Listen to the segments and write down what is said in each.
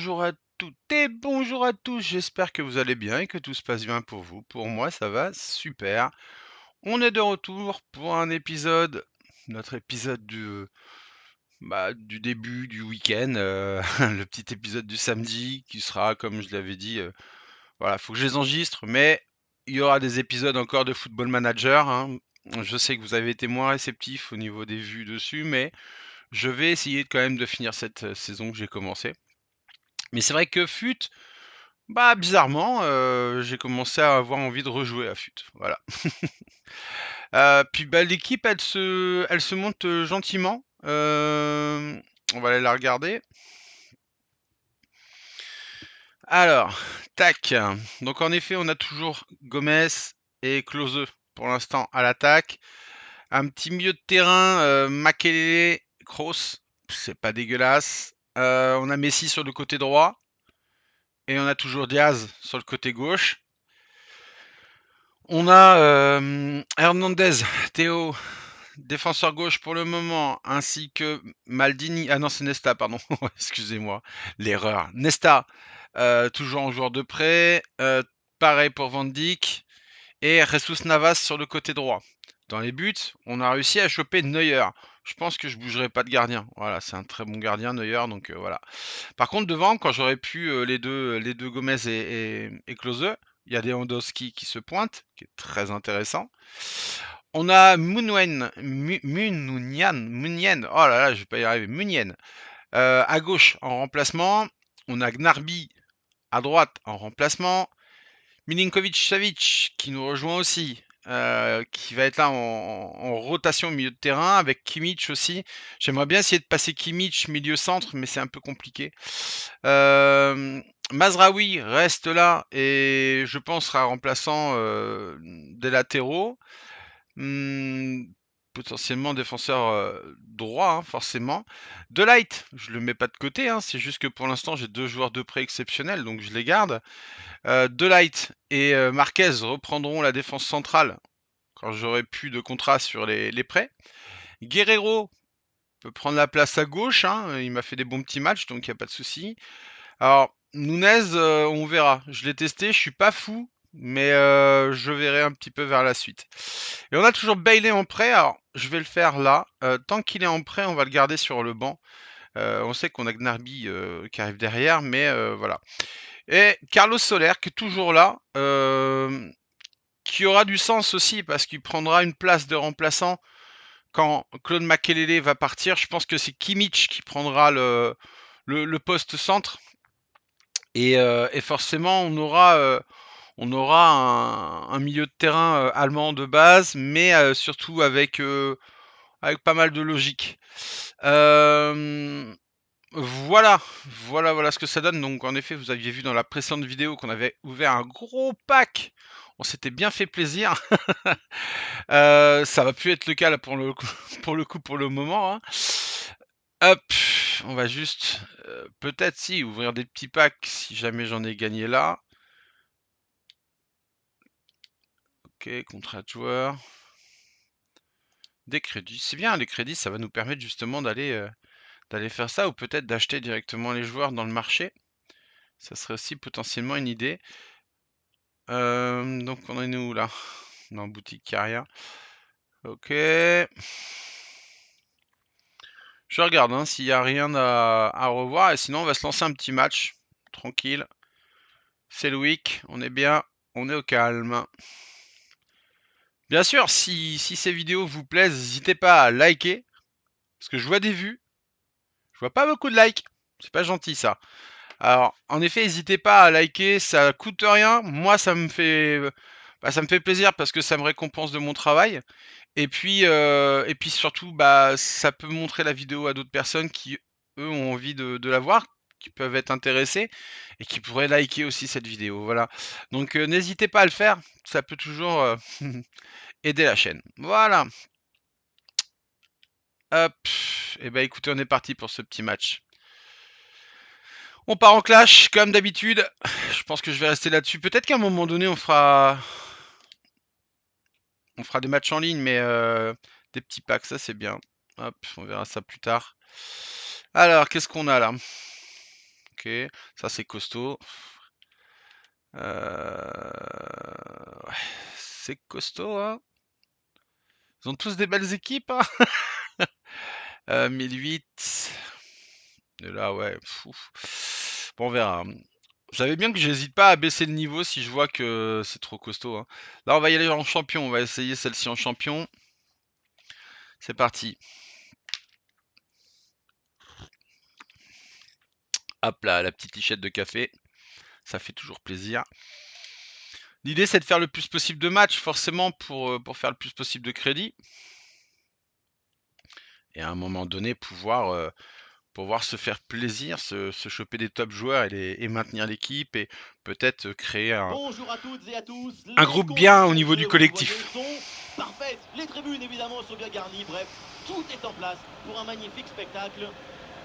bonjour à toutes et bonjour à tous. J'espère que vous allez bien et que tout se passe bien pour vous. Pour moi, ça va super. On est de retour pour un épisode, notre épisode du début du week-end, le petit épisode du samedi qui sera, comme je l'avais dit, voilà, faut que je les enregistre, mais il y aura des épisodes encore de Football Manager, hein. Je sais que vous avez été moins réceptifs au niveau des vues dessus, mais je vais essayer quand même de finir cette saison que j'ai commencée. Mais c'est vrai que FUT, bah, bizarrement, j'ai commencé à avoir envie de rejouer à FUT, voilà. Puis, bah, l'équipe elle se monte, gentiment. On va aller la regarder. Alors, tac, donc en effet, on a toujours Gomez et Klose pour l'instant à l'attaque. Un petit milieu de terrain, Makelele, Kroos, c'est pas dégueulasse. On a Messi sur le côté droit et on a toujours Diaz sur le côté gauche. On a Hernandez, Théo, défenseur gauche pour le moment, ainsi que Maldini. Ah non, c'est Nesta, pardon. Excusez-moi, l'erreur. Nesta, toujours en joueur de prêt. Pareil pour Van Dijk. Et Jesus Navas sur le côté droit. Dans les buts, on a réussi à choper Neuer. Je pense que je bougerai pas de gardien. Voilà, c'est un très bon gardien, Neuer, donc voilà. Par contre, devant, quand j'aurais pu les deux Gomez et Klose, il y a Lewandowski qui se pointe, qui est très intéressant. On a Munien, oh là là, je vais pas y arriver, Munien, à gauche en remplacement. On a Gnarby à droite en remplacement. Milinkovic-Savic qui nous rejoint aussi, qui va être là en rotation au milieu de terrain avec Kimmich aussi. J'aimerais bien essayer de passer Kimmich milieu centre, mais c'est un peu compliqué. Mazraoui reste là et je pense sera remplaçant, des latéraux. Mmh, potentiellement défenseur, droit, hein, forcément. De Ligt, je le mets pas de côté, hein, c'est juste que pour l'instant j'ai 2 joueurs de prêt exceptionnels, donc je les garde. De Ligt et Marquez reprendront la défense centrale quand j'aurai plus de contrat sur les prêts. Guerreiro peut prendre la place à gauche, hein, il m'a fait des bons petits matchs, donc il y a pas de souci. Alors Nunez, on verra. Je l'ai testé, je suis pas fou, mais je verrai un petit peu vers la suite. Et on a toujours Bailey en prêt, alors je vais le faire là. Tant qu'il est en prêt, on va le garder sur le banc. On sait qu'on a Gnarby, qui arrive derrière, mais voilà. Et Carlos Soler qui est toujours là, qui aura du sens aussi parce qu'il prendra une place de remplaçant quand Claude Makelele va partir. Je pense que c'est Kimmich qui prendra le poste centre et forcément on aura un milieu de terrain, allemand de base, mais surtout avec pas mal de logique. Hem Voilà, voilà ce que ça donne. Donc en effet, vous aviez vu dans la précédente vidéo qu'on avait ouvert un gros pack. On s'était bien fait plaisir. Ça va plus être le cas là pour le coup pour le moment, hein. Hop, on va juste, peut-être si ouvrir des petits packs si jamais j'en ai gagné là. OK, contrat de joueur, des crédits. C'est bien les crédits, ça va nous permettre justement d'aller faire ça ou peut-être d'acheter directement les joueurs dans le marché. Ça serait aussi potentiellement une idée. Donc on en est où là? Dans boutique carrière. OK. Je regarde, hein, s'il y a rien à revoir et sinon on va se lancer un petit match, tranquille. C'est le week, on est bien, on est au calme. Bien sûr, si ces vidéos vous plaisent, n'hésitez pas à liker, parce que je vois des vues, je vois pas beaucoup de likes. C'est pas gentil ça. Alors, en effet, n'hésitez pas à liker, ça coûte rien. Moi, ça me fait plaisir parce que ça me récompense de mon travail. Et puis surtout, bah, ça peut montrer la vidéo à d'autres personnes qui, eux, ont envie de la voir, qui peuvent être intéressés et qui pourraient liker aussi cette vidéo, voilà. Donc n'hésitez pas à le faire, ça peut toujours, aider la chaîne. Voilà, hop et bah, écoutez, on est parti pour ce petit match. On part en clash comme d'habitude. Je pense que je vais rester là-dessus. Peut-être qu'à un moment donné, on fera des matchs en ligne, mais des petits packs, ça c'est bien. Hop, on verra ça plus tard. Alors, qu'est-ce qu'on a là? OK. Ça, c'est costaud. Ouais, c'est costaud, hein. Ils ont tous des belles équipes, hein. 1008. Et là, ouais, bon, on verra. Vous savez bien que j'hésite pas à baisser le niveau si je vois que c'est trop costaud, hein. Là, on va y aller en champion. On va essayer celle-ci en champion. C'est parti. Hop là, la petite lichette de café. Ça fait toujours plaisir. L'idée, c'est de faire le plus possible de matchs, forcément, pour faire le plus possible de crédit. Et à un moment donné, pouvoir se faire plaisir, se choper des top joueurs et maintenir l'équipe et peut-être créer Bonjour à toutes et à tous. un groupe bien au niveau du Vous le collectif. voyez, sont parfaites. Les tribunes évidemment sont bien garnies. Bref, tout est en place pour un magnifique spectacle.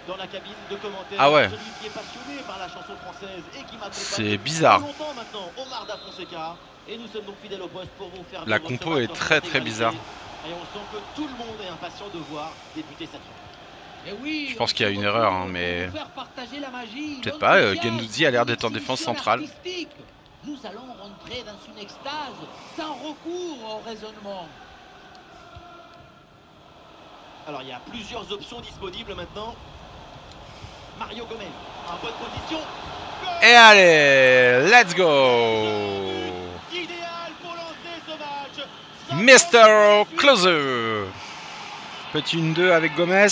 Dans la cabine de commentaires, Ah ouais, celui qui est passionné par la chanson française et qui m'accompagne c'est depuis bizarre. longtemps maintenant, Omar Da Fonseca. Et nous sommes donc fidèles au poste pour vous faire La vivre ce compo match est dans son très intégralité. bizarre. Et on sent que tout le monde est impatient de voir débuter cette finale. Je pense qu'il y a une erreur, hein, mais peut-être pas. Guendouzi a l'air d'être en défense centrale. Nous allons rentrer dans une extase sans recours au raisonnement. Alors il y a plusieurs options disponibles maintenant. Mario Gomez en bonne position. Et allez, let's go! Idéal pour lancer ce match. Mr. Closer! Petit 1-2 avec Gomez.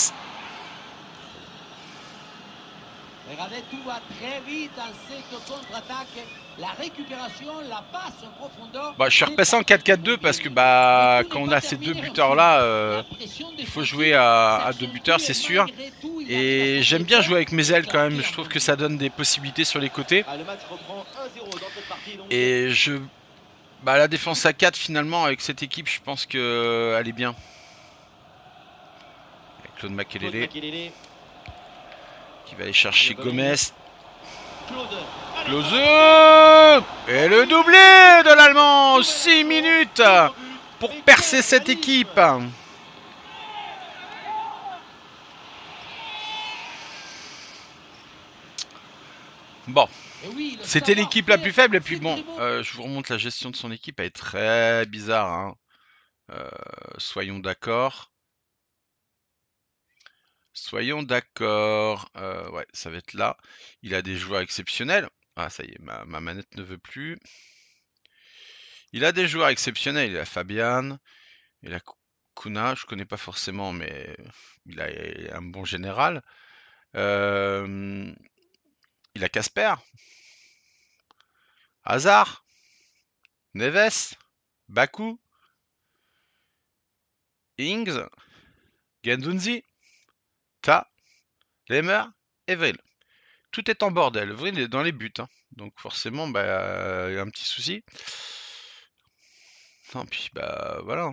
Regardez, tout va très vite dans cette contre-attaque. La récupération, la passe en profondeur. Bah, je suis repassé en 4-4-2 parce que quand on a ces deux buteurs-là, il faut jouer à deux buteurs, c'est sûr. Et j'aime bien jouer avec mes ailes quand même. Je trouve que ça donne des possibilités sur les côtés. Le match reprend 1-0 dans cette partie. Donc... Et la défense à 4 finalement avec cette équipe, je pense qu'elle est bien. Avec Claude Makelele qui va aller chercher Gomez. Klose. Et le doublé de l'Allemand. 6 minutes pour percer cette équipe. Bon, c'était l'équipe la plus faible. Et puis bon, je vous remonte la gestion de son équipe. Elle est très bizarre, hein. Soyons d'accord. Soyons d'accord. Ouais, ça va être là. Il a des joueurs exceptionnels. Ah, ça y est, ma manette ne veut plus. Il a des joueurs exceptionnels. Il a Fabian. Il a Kuna. Je connais pas forcément, mais il a un bon général. Il a Casper. Hazard. Neves. Baku. Ings. Guendouzi. Ta. Lemmer. Et Vril. Tout est en bordel. Vril est dans les buts, hein. Donc forcément, il y a un petit souci. Non, puis voilà.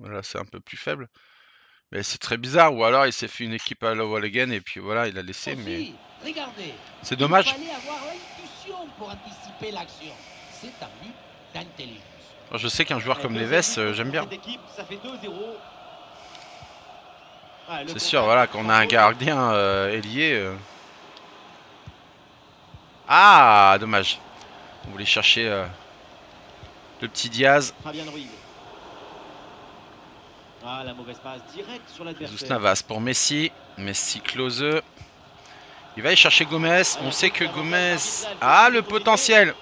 Voilà, c'est un peu plus faible. Mais c'est très bizarre. Ou alors il s'est fait une équipe à la Walligan et puis voilà, il a laissé. Mais c'est dommage. Il fallait avoir l'intuition pour anticiper l'action. C'est un but d'intelligence. Je sais qu'un joueur comme Neves, j'aime bien. C'est sûr, voilà, quand on a un gardien ailier. Ah, dommage. On voulait chercher le petit Diaz. Ah, la mauvaise passe directe sur l'adversaire. Navas pour Messi. Messi Klose. Il va aller chercher Gomez. On sait que Gomez a le potentiel.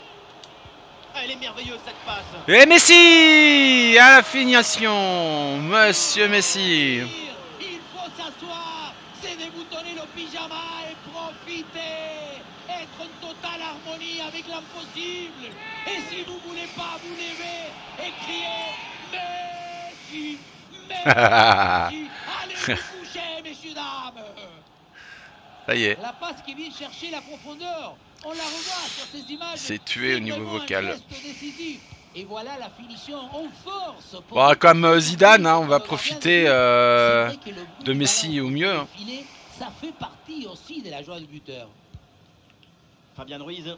Elle est merveilleuse cette passe. Et Messi à la finition. Monsieur Messi. Il faut s'asseoir, c'est déboutonner le pyjama et profiter. Être en totale harmonie avec l'impossible. Et si vous voulez pas vous lever et crier Messi, Messi, allez vous coucher, messieurs, dames. Ça y est. La passe qui vient chercher la profondeur. On la revoit sur ces images. C'est tué au niveau vocal. Et voilà la finition en force. Bon, comme Zidane, hein, on va profiter de Messi au mieux. Hein. Ça fait partie aussi de la joie du buteur. Fabian Ruiz.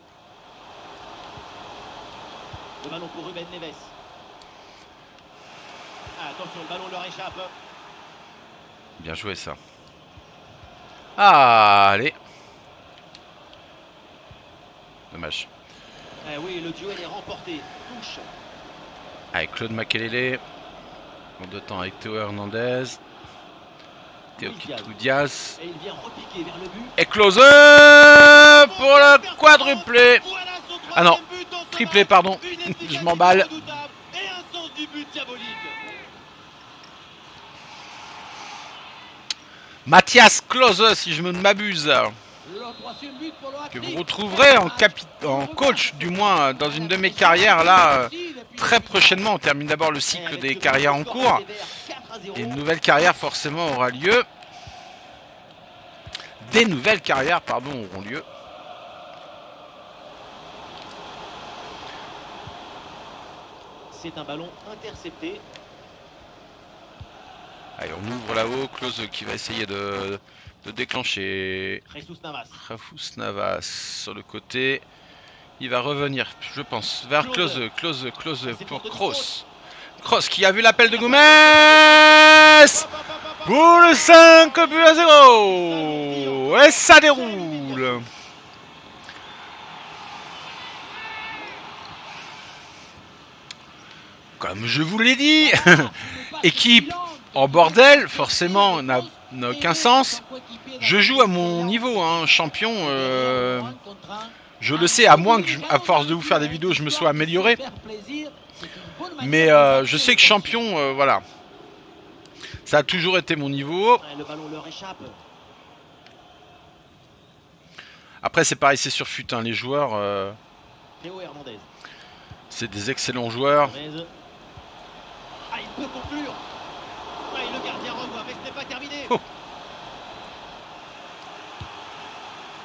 Le ballon pour Ruben Neves. Ah, attention, le ballon leur échappe. Bien joué ça. Ah, allez. Dommage. Eh oui, le duel est remporté. Touche. Avec Claude Makelele. En 2 temps avec Théo Hernandez. Théo Kitou Diaz. Et il vient repiquer vers le but. Et Klose pour le quadruplé. Voilà son Ah non, troisième but dans ce triplé, match. pardon. Une Je efficacité m'emballe. redoutable et un sens du but diabolique. Mathias Klose, si je ne m'abuse. Le troisième but pour le Que hat-trick. vous retrouverez en coach, du moins, dans une de mes carrières, là, très prochainement. On termine d'abord le cycle des carrières en cours. Et une nouvelle carrière, forcément, aura lieu. Des nouvelles carrières, pardon, auront lieu. C'est un ballon intercepté. Allez, on ouvre là-haut. Klose qui va essayer de déclencher Jesus Navas. Rafus Navas sur le côté. Il va revenir, je pense, vers Klose pour Kroos. Kroos qui a vu l'appel de Gomez pour le 5-0. Et ça déroule. Comme je vous l'ai dit, équipe en bordel, forcément, n'a aucun sens. Je joue à mon niveau, hein, champion. Je le sais, à moins que, à force de vous faire des vidéos, je me sois amélioré. Mais je sais que champion, voilà. Ça a toujours été mon niveau. Le ballon leur échappe. Après, c'est pareil, c'est sur fut, hein, les joueurs. Théo Hernandez. C'est des excellents joueurs. Gomez. Ah, il peut conclure. Ah, et le gardien revoit, mais ce n'est pas terminé. Oh.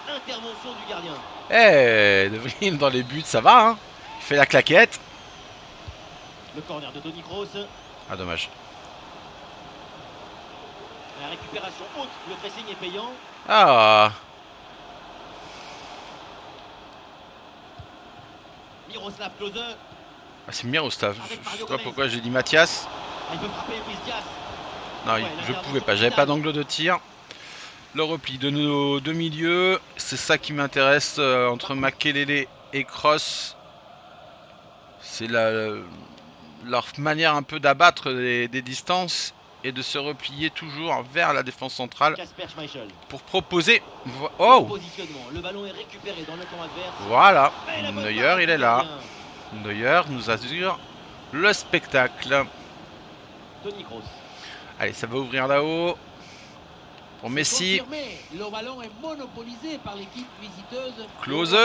Intervention du gardien. Eh, De Vrij dans les buts, ça va, hein. Il fait la claquette. Le corner de Toni Kroos. Ah, dommage. La récupération haute, le pressing est payant. Ah, Miroslav Klose. c'est Miroslav. Je sais pas pourquoi j'ai dit Mathias. Il peut frapper Luis Diaz. Non, je pouvais pas, j'avais pas d'angle de tir. Le repli de nos deux milieux, c'est ça qui m'intéresse entre Makelele et Kroos. C'est leur manière un peu d'abattre des distances et de se replier toujours vers la défense centrale Kasper Schmeichel. pour proposer. Oh, Positionnement. Le ballon est récupéré dans le camp adverse. voilà, Et la bonne Neuer parade il du est là. gardien. Neuer nous assure le spectacle. Toni Kroos. Allez, ça va ouvrir là-haut pour Messi. Confirmé, le ballon est monopolisé par l'équipe visiteuse. Klose. Et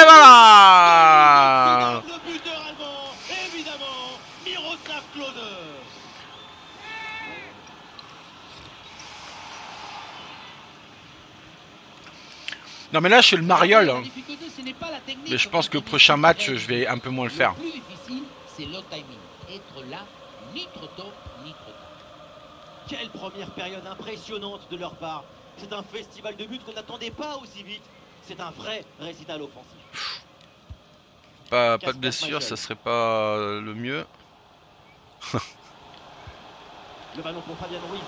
voilà. Le buteur allemand, évidemment, Miroslav Klose. Non mais là je suis le mariole. La Hein. difficulté, ce n'est pas la technique, Mais je pense que comme prochain dit match Fred. je vais un peu moins le faire. Le plus difficile, c'est le timing. Être là, ni trop tôt, ni trop tard. Quelle première période impressionnante de leur part. C'est un festival de buts qu'on n'attendait pas aussi vite. C'est un vrai récital offensif. Pas de blessure, ça serait pas le mieux. Le ballon pour Fabian Ruiz.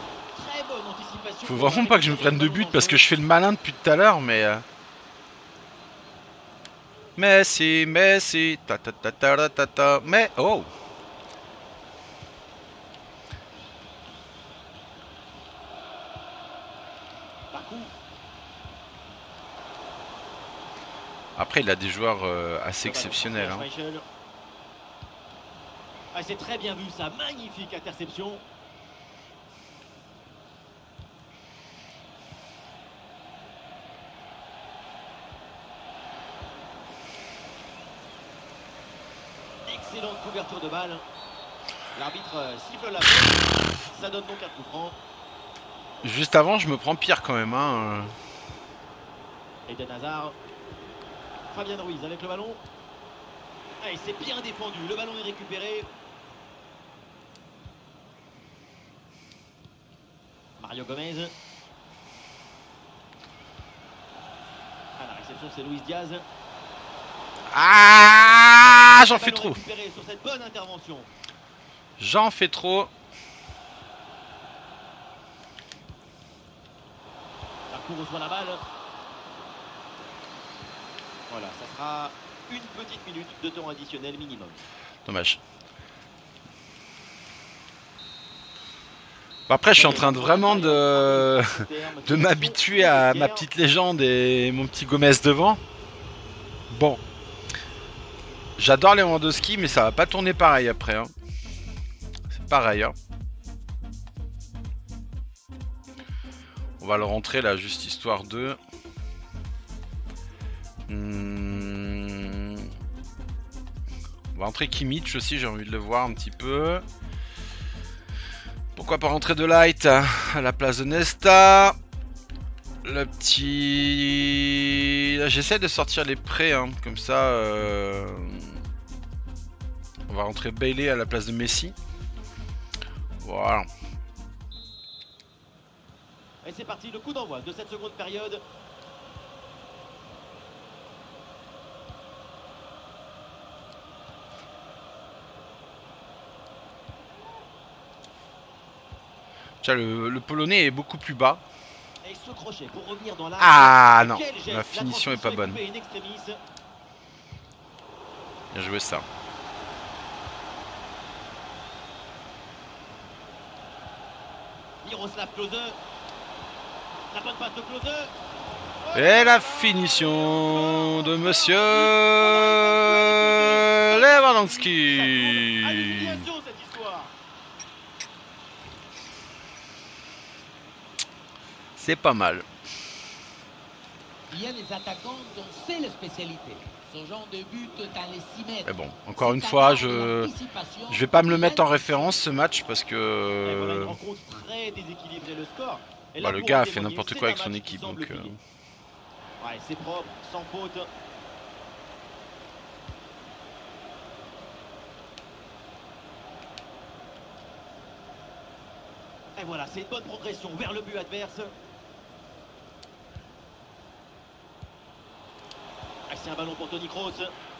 Très bonne anticipation. Faut vraiment pas que je me prenne de but parce que je fais le malin depuis tout à l'heure, mais... Messi, ta ta ta ta ta ta, mais... Oh. Après, il a des joueurs assez exceptionnels. Hein. Ah, c'est très bien vu, ça. Magnifique interception. Excellente couverture de balle. L'arbitre siffle la faute. Ça donne donc un coup franc. Juste avant, je me prends pire quand même. Hein. Eden Hazard. Fabian Ruiz avec le ballon. Ah, il s'est bien défendu. Le ballon est récupéré. Mario Gomez. À la réception, c'est Luis Diaz. Ah, j'en fais trop. Sur cette bonne intervention. J'en fais trop. La cour reçoit la balle. Voilà, ça sera une petite minute de temps additionnel minimum. Dommage. Bon, après, je suis en train de vraiment de m'habituer à ma petite légende et mon petit Gomez devant. Bon. J'adore Lewandowski, mais ça va pas tourner pareil après. Hein. C'est pareil. Hein. On va le rentrer là, juste histoire de... On va rentrer Kimmich aussi, j'ai envie de le voir un petit peu. Pourquoi pas rentrer de Light à la place de Nesta. Le petit... J'essaie de sortir les prêts, hein, comme ça... On va rentrer Bailey à la place de Messi. Voilà. Et c'est parti, le coup d'envoi de cette seconde période. Tiens, le Polonais est beaucoup plus bas. Et ce crochet pour revenir dans la... Ah non, la finition est pas bonne. Bien joué ça. Miroslav Klose. La bonne passe de Klose. Et la finition de Monsieur Lewandowski. C'est pas mal. Il y a des attaquants dont c'est la spécialité. Ce genre de but dans les 6 mètres. Mais bon, encore une fois, je vais pas me le mettre en référence ce match parce que Une rencontre très déséquilibrée, le score. Bah, le gars a fait n'importe quoi avec son équipe. Donc, ouais, c'est propre, sans faute. Et voilà, c'est une bonne progression vers le but adverse. Ah, c'est un ballon pour Toni Kroos.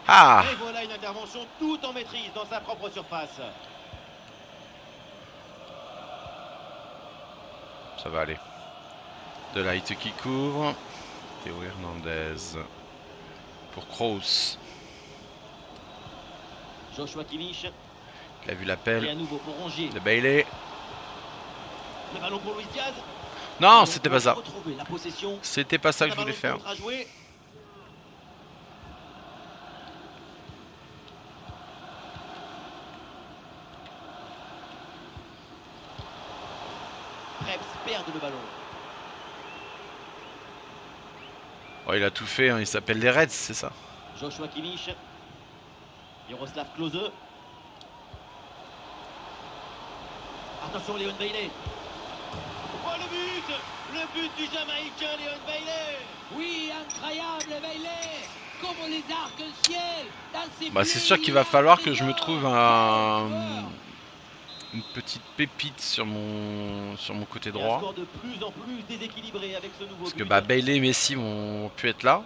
Ah. Et voilà une intervention tout en maîtrise dans sa propre surface. Ça va aller. De Light qui couvre. Théo Hernandez pour Kroos. Joshua Kimmich. Il a vu Et l'appel à nouveau pour Rongier. de Bailey. Le ballon pour Luis Diaz. Non, c'était pas ça. Retrouver la possession. C'était pas ça que je voulais faire. À jouer. Krebs perd le ballon. Oh, il a tout fait, hein. Il s'appelle les Reds, c'est ça. Joshua Kimmich. Miroslav Klose. Attention, Léon Bailey. Oh, le but du Jamaïcain, Léon Bailey. Oui, incroyable, Bailey. Comme les arcs-en-ciel. Bah, c'est sûr qu'il va falloir que je me trouve une petite pépite sur mon côté droit. Un score de plus en plus déséquilibré avec ce nouveau Parce que but. bah, Bailey et Messi vont pu être là.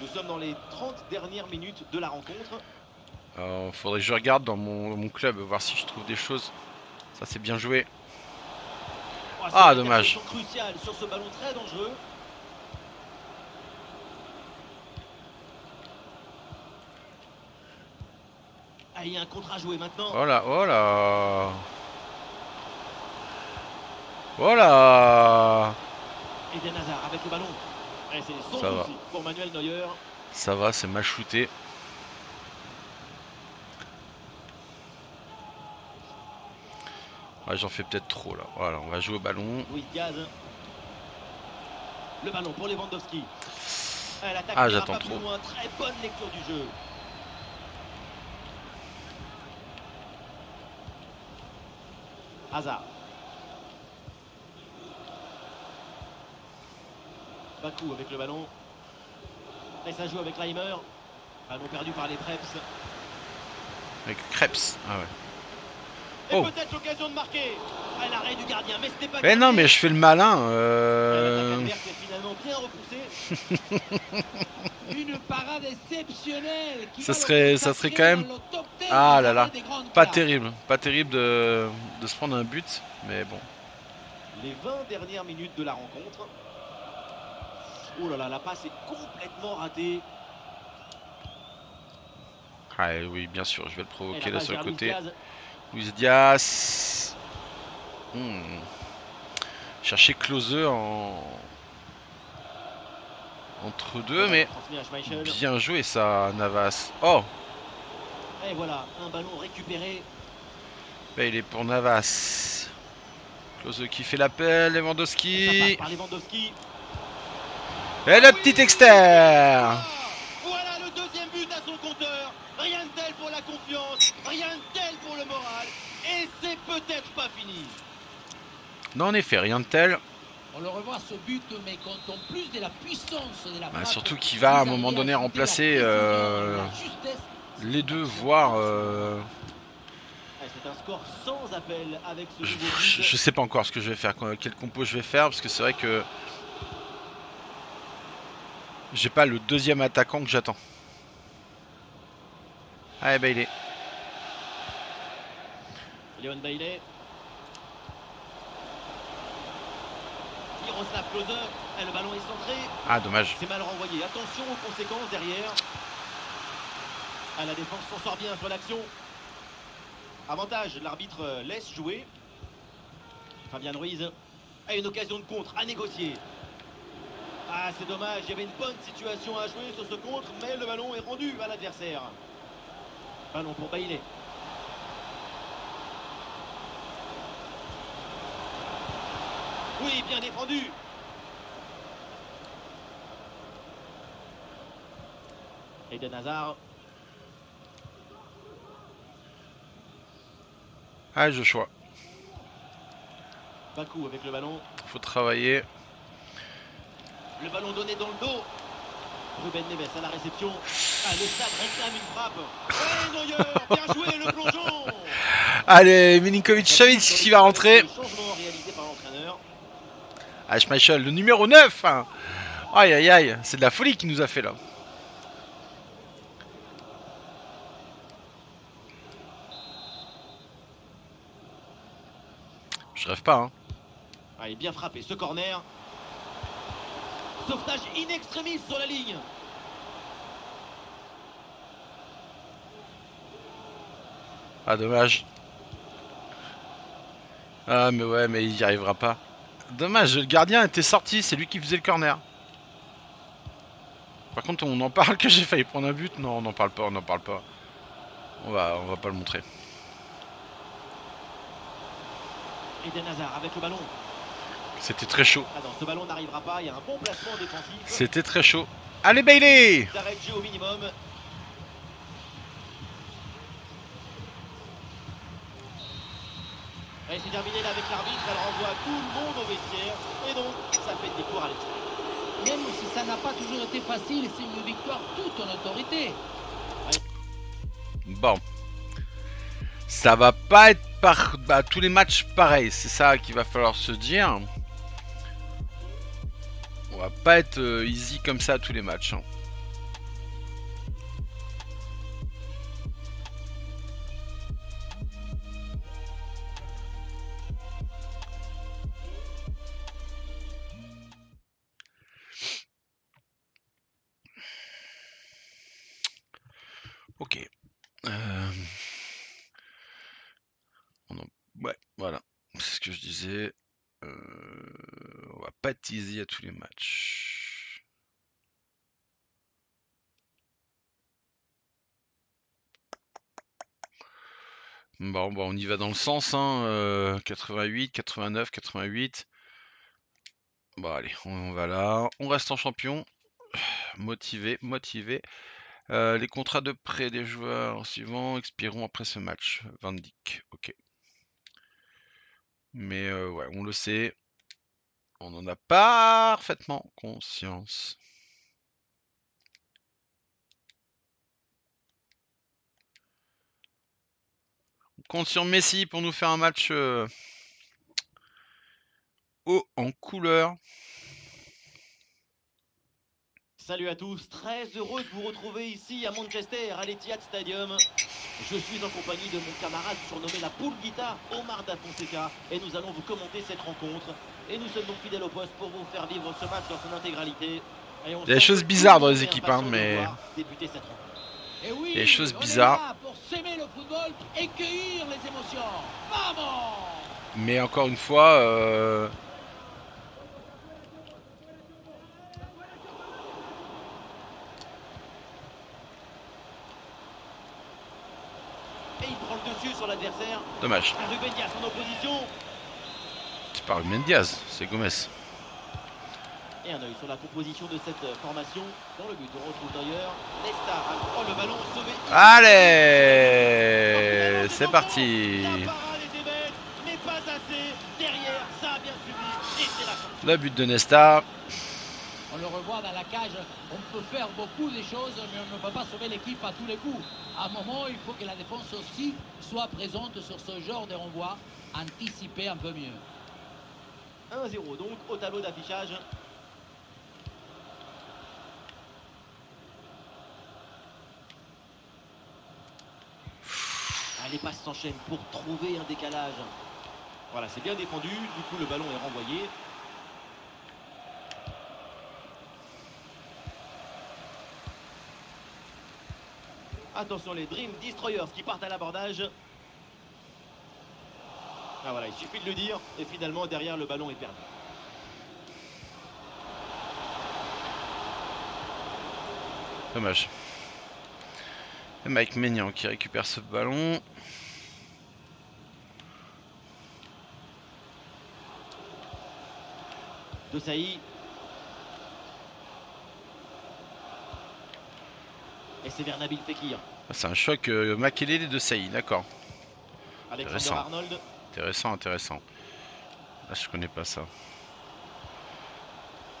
Nous sommes dans les 30 dernières minutes de la rencontre. Faudrait que je regarde dans mon club, voir si je trouve des choses. Ça, c'est bien joué. Oh, Ah, une dommage. interception cruciale sur ce ballon très dangereux. Ah, il y a un contre à jouer maintenant. Oh là, oh là. Oh là. Eden Hazard avec le ballon. Et c'est son Ça va. souci pour Manuel Neuer. Ça va, c'est mal shooté. Ouais, j'en fais peut-être trop là. Voilà, on va jouer au ballon. Luis Diaz. Le ballon pour Lewandowski. L'attaque Ah, n'ira j'attends pas trop. plus loin. Très bonne lecture du jeu. Hazard. Bakou avec le ballon. Et ça joue avec Leimer. Ballon perdu par les Preps. Avec Krebs. Ah ouais. Et Oh. peut-être l'occasion de marquer. Ah, l'arrêt du gardien, mais c'était pas. Mais non, mais je fais le malin. L'attaque adverse est finalement bien repoussée. Une parade exceptionnelle. Ça serait quand même... Ah là là. Pas terrible. Pas terrible de se prendre un but. Mais bon. Les 20 dernières minutes de la rencontre. Oh là là, la passe est complètement ratée. Ah oui, bien sûr, je vais le Et provoquer la là passe sur le vers Luis côté. Diaz. Luis Diaz. Chercher Klose entre Le deux, ballon mais transmis à Schmeichel. bien joué ça, Navas. Oh, Et voilà, un ballon récupéré. là, il est pour Navas. Klose qui fait l'appel, Et ça passe Lewandowski. par Lewandowski. Et le petit externe. Voilà le deuxième but à son compteur. Rien de tel pour la confiance, rien de tel pour le moral. Et c'est peut-être pas fini. Non, en effet, rien de tel. On le revoit ce but, mais comptons plus de la puissance de la frappe. Surtout qu'il va à un Vous moment arrivez donné ajouter la remplacer précision, la justesse. les deux, voire... C'est un score sans appel avec ce nouveau je but. sais pas encore ce que je vais faire, quel compo je vais faire, parce que c'est vrai que j'ai pas le deuxième attaquant que j'attends. Ah, bah il est. Léon Bailey. Miroslav Klose. Et le ballon est centré. Ah, dommage. C'est mal renvoyé. Attention aux conséquences derrière. La défense s'en sort bien sur l'action. Avantage, l'arbitre laisse jouer. Fabian Ruiz a une occasion de contre à négocier. Ah, c'est dommage, il y avait une bonne situation à jouer sur ce contre, mais le ballon est rendu à l'adversaire. Ballon pour Bailey. Oui, bien défendu. Eden Hazard. Ah, je choix. Bakou avec le ballon. Faut travailler. Le ballon donné dans le dos. Ruben Neves à la réception. Ah, le stade réclame une frappe. Ouais, Neuer, bien joué le plongeon. Allez, Milinkovic-Savic qui va rentrer. Changement réalisé par l'entraîneur. Ah, Schmeichel, le numéro 9. Aïe, aïe, aïe. C'est de la folie qu'il nous a fait là. Je rêve pas, hein. Ah, il est bien frappé, ce corner. Sauvetage in extremis sur la ligne. Ah, dommage. Ah, mais ouais, mais il y arrivera pas. Dommage, le gardien était sorti, c'est lui qui faisait le corner. Par contre, on en parle que j'ai failli prendre un but. Non, on n'en parle pas, on n'en parle pas. On va pas le montrer. Eden Hazard avec le ballon. C'était très chaud. Ah non, ce ballon n'arrivera pas, il y a un bon placement défensif. C'était très chaud. Allez, Bailey! D'arrêt de jeu au minimum. Et c'est terminé là avec l'arbitre, elle renvoie tout le monde au vestiaire. Et donc, ça fait une victoire à l'extérieur. Même si ça n'a pas toujours été facile, c'est une victoire toute en autorité. Bon. Ça va pas être par tous les matchs pareil. C'est ça qu'il va falloir se dire. On va pas être easy comme ça à tous les matchs. Hein. Ok. Ouais, voilà. C'est ce que je disais. On va pas être easy à tous les matchs. Bon, on y va dans le sens. Hein, 88, 89, 88. Bon, allez, on va là. On reste en champion. Motivé, motivé. Les contrats de prêt des joueurs suivants expireront après ce match. Van Dijk, ok. Mais ouais, on le sait. On en a parfaitement conscience. On compte sur Messi pour nous faire un match haut en couleur. Salut à tous, très heureux de vous retrouver ici à Manchester, à l'Etihad Stadium. Je suis en compagnie de mon camarade surnommé la Pulguita, Omar Da Fonseca, et nous allons vous commenter cette rencontre. Et nous sommes donc fidèles au poste pour vous faire vivre ce match dans son intégralité. Il y a des choses bizarres dans les équipes, hein, mais... Débuter cette rencontre. Et oui, des choses on est bizarres. là pour s'aimer le football et cueillir les émotions. Vamos! Mais encore une fois, Et il prend le dessus sur l'adversaire. dommage. Ruben Dias en opposition. C'est pas Ruben Diaz, c'est Gomez. Et un œil sur la composition de cette formation. Dans le but, on retrouve d'ailleurs Nesta. Oh, le ballon sauvé. Allez, c'est parti. La parade était belle, mais pas assez. Derrière, ça a bien suivi. Et c'est la sortie. Le but de Nesta. On le revoit dans la cage, on peut faire beaucoup de choses, mais on ne peut pas sauver l'équipe à tous les coups. À un moment, il faut que la défense aussi soit présente sur ce genre de renvoi, anticiper un peu mieux. 1-0 donc au tableau d'affichage. Ah, les passes s'enchaînent pour trouver un décalage. Voilà, c'est bien défendu. Du coup, le ballon est renvoyé. Attention, les Dream Destroyers qui partent à l'abordage. Ah voilà, il suffit de le dire. Et finalement, derrière, le ballon est perdu. Dommage. Et Mike Maignan qui récupère ce ballon. De Sailly. Et c'est vers Nabil Fekir. C'est un choc Makelele de Saï, d'accord. Alexander Intéressant. Arnold. Intéressant, intéressant. Là, je connais pas ça.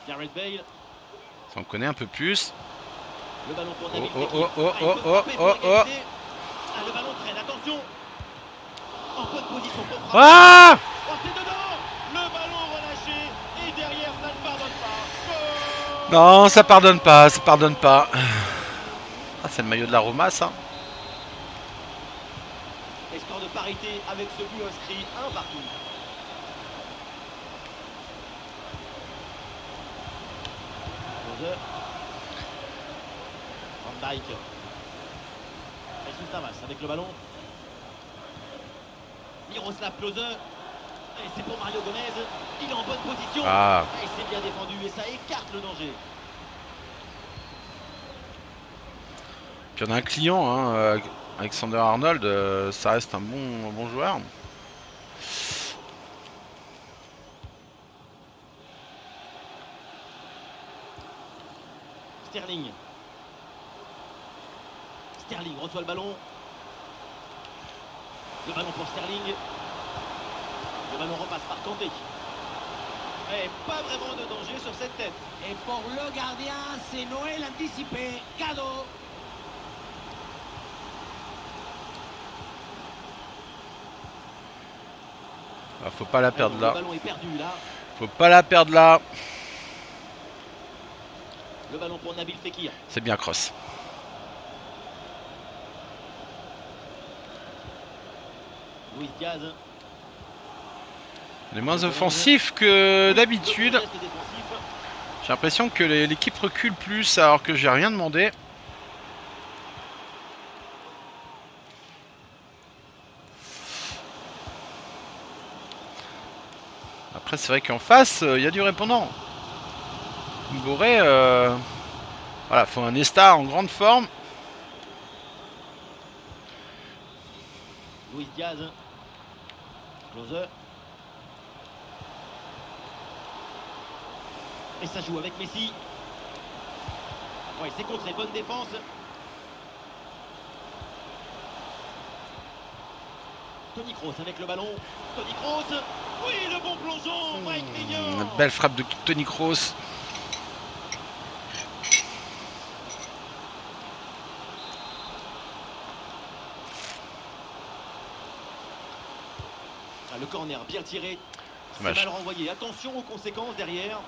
Gareth Bale. Ça, on connaît un peu plus. Le ballon pour Nabil Oh, Fekir. oh, oh, Ah, il oh, peut oh, frapper pour oh, oh. égaliser. Ah, le ballon traîne, attention. En bonne position pour frapper. Ah! Oh, c'est dedans. Le ballon relâché. Et derrière, ça ne pardonne pas. Goal. Non, ça pardonne pas, ça pardonne pas. Ah, c'est le maillot de la Roma, ça. Et score de parité avec ce but inscrit, un partout. Klose. Van Dijk. Jesus Navas avec le ballon. Miroslav Klose. Et c'est pour Mario Gomez. Il est en bonne position. Ah, Et c'est bien défendu et ça écarte le danger. puis on a un client, hein, Alexander Arnold, ça reste un bon joueur. Sterling. Sterling reçoit le ballon. Le ballon pour Sterling. Le ballon repasse par Kanté. Et pas vraiment de danger sur cette tête. Et pour le gardien, c'est Noël anticipé, cadeau. Ah, faut pas la perdre Le là. ballon est perdu là. Faut pas la perdre là. Le ballon pour Nabil Fekir. C'est bien cross. Luis Diaz. On est moins offensif que d'habitude. Le geste défensif. J'ai l'impression que l'équipe recule plus alors que j'ai rien demandé. Après, c'est vrai qu'en face, il y a du répondant. Boré, voilà, faut un Nesta en grande forme. Luis Diaz. Klose. Et ça joue avec Messi. Ouais, c'est contré, bonne défense. Toni Kroos avec le ballon. Toni Kroos. Oui, le bon plongeon. Mike Maignan. Belle frappe de Toni Kroos. Ah, le corner bien tiré. C'est Dommage. mal renvoyé. Attention aux conséquences derrière.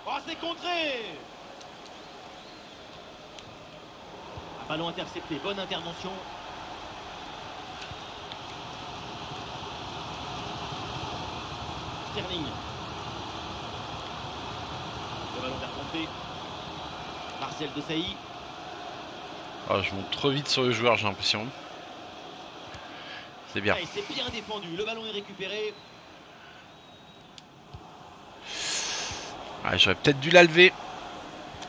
Oh, c'est contré. Un ballon intercepté. Bonne intervention. Sterling. Le ballon vers Kanté. Marcel Desailly. Oh, je monte trop vite sur le joueur, j'ai l'impression. C'est bien. Et c'est bien défendu. Le ballon est récupéré. Ah, j'aurais peut-être dû la lever.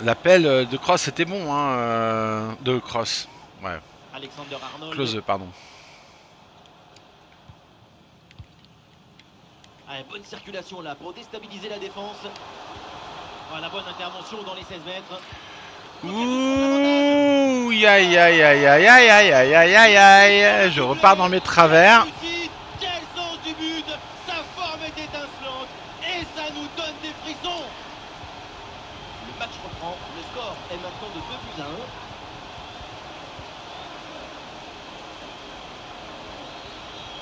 L'appel de Cross était bon, hein. De Cross. Ouais. Alexander Arnold. Close, pardon. Ah, bonne circulation là pour déstabiliser la défense. Ah, la bonne intervention dans les 16 mètres. Ouh, aïe, aïe, aïe, aïe, aïe, aïe, aïe, aïe, aïe, aïe. Je repars dans mes travers. Quel sens du but. Sa forme est étincelante et ça nous donne des frissons. Le match reprend. Le score est maintenant de 2-1.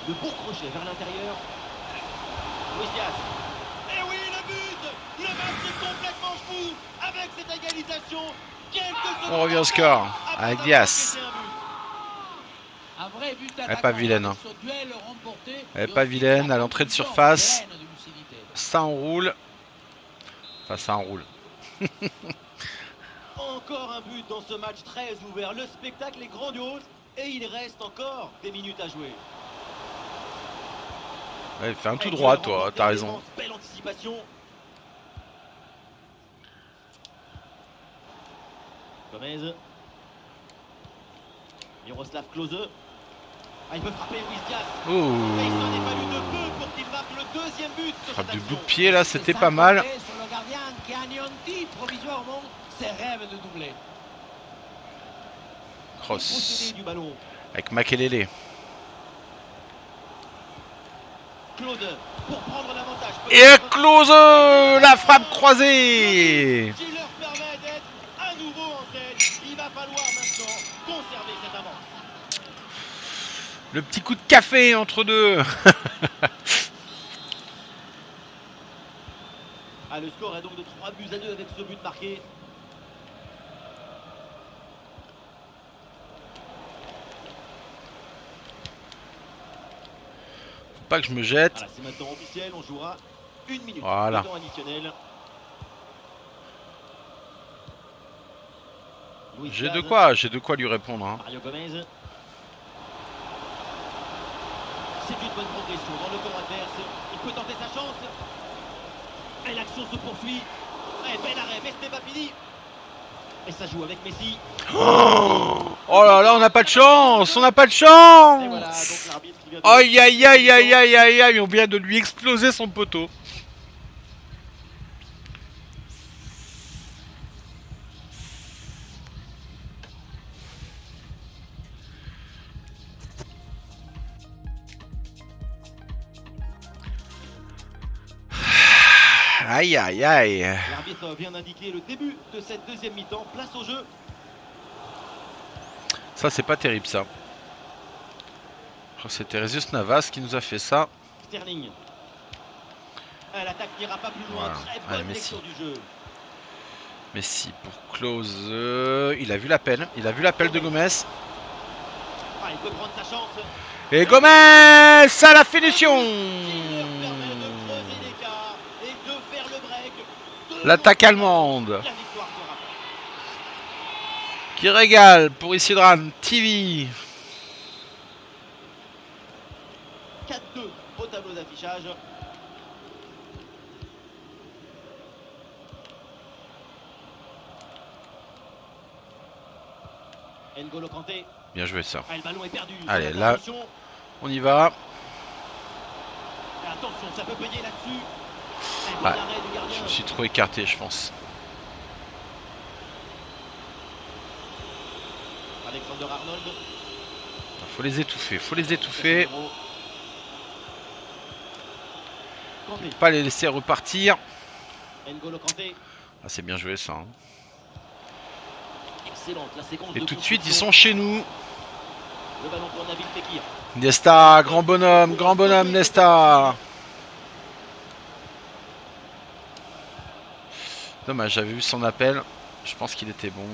Le bon crochet vers l'intérieur. Luis Diaz. Et oui, le but. Le match est complètement fou avec cette égalisation. On revient au score avec Diaz. Elle est pas vilaine. Hein. Elle est pas vilaine à l'entrée de surface. Ça enroule. Enfin, ça enroule. Encore un but dans ce match très ouvert. Le spectacle est grandiose et il reste encore des minutes à jouer. Ouais, fais un tout droit, toi. T'as raison. Belle anticipation. Gomez. Miroslav Klose. Ah, il peut frapper Luis Diaz. Oh. Mais il s'en est fallu de peu pour qu'il marque le deuxième but. Frappe du bout de pied là, c'était pas mal. Sur le gardien qui anéantit provisoirement ses rêves de doubler. Cross. Du ballon. Avec Makelele. Klose pour prendre l'avantage. Et Klose, la frappe croisée. Qui leur permet d'être à nouveau en tête. Il va falloir maintenant conserver cette avance. Le petit coup de café entre deux. Ah, le score est donc de 3-2 avec ce but marqué. Faut pas que je me jette. Voilà, c'est maintenant officiel, on jouera 1 minute Voilà. de temps additionnel. J'ai de quoi lui répondre. Hein. Mario Gomez. C'est une bonne progression dans le camp adverse. Il peut tenter sa chance. Et l'action se poursuit. Et bel arrêt, mais ce n'est pas fini. Et ça joue avec Messi. Oh là là, on n'a pas de chance. On n'a pas de Et voilà, donc chance. l'arbitre qui vient de... Aïe aïe aïe aïe aïe aïe aïe. On vient de lui exploser son poteau. Aïe aïe aïe. L'arbitre vient d'indiquer le début de cette deuxième mi-temps. Place au jeu. Ça c'est pas terrible ça. Je crois que c'était Rezius Navas qui nous a fait ça. Sterling. L'attaque n'ira pas plus loin. Voilà. Très Allez, bonne Messi. lecture du jeu. Messi pour Klose. Il a vu l'appel. Il a vu l'appel de Gomez. Ah, il peut prendre sa chance. Et Gomez à la finition. Qui leur permet de creuser l'écart et de faire le break. L'attaque allemande. La victoire sera Qui régale pour Isidran TV. 4-2 au tableau d'affichage. N'Golo Kanté. Bien joué ça. Ah, le ballon est perdu. Allez, Sur là. l'intervention. On y va. Et attention, ça peut payer là-dessus. Et bon Ouais, arrêt du gardien. je me suis trop écarté, je pense. Alexander Arnold. Faut les étouffer, faut les étouffer. Kanté. Pas les laisser repartir. N'Golo Kanté. Ah, c'est bien joué ça. Hein. Excellente la séquence Et de tout de suite, ils construction. sont chez nous. Le ballon pour Nabil Fekir. Nesta, grand bonhomme Nesta. Dommage, j'avais vu son appel. Je pense qu'il était bon.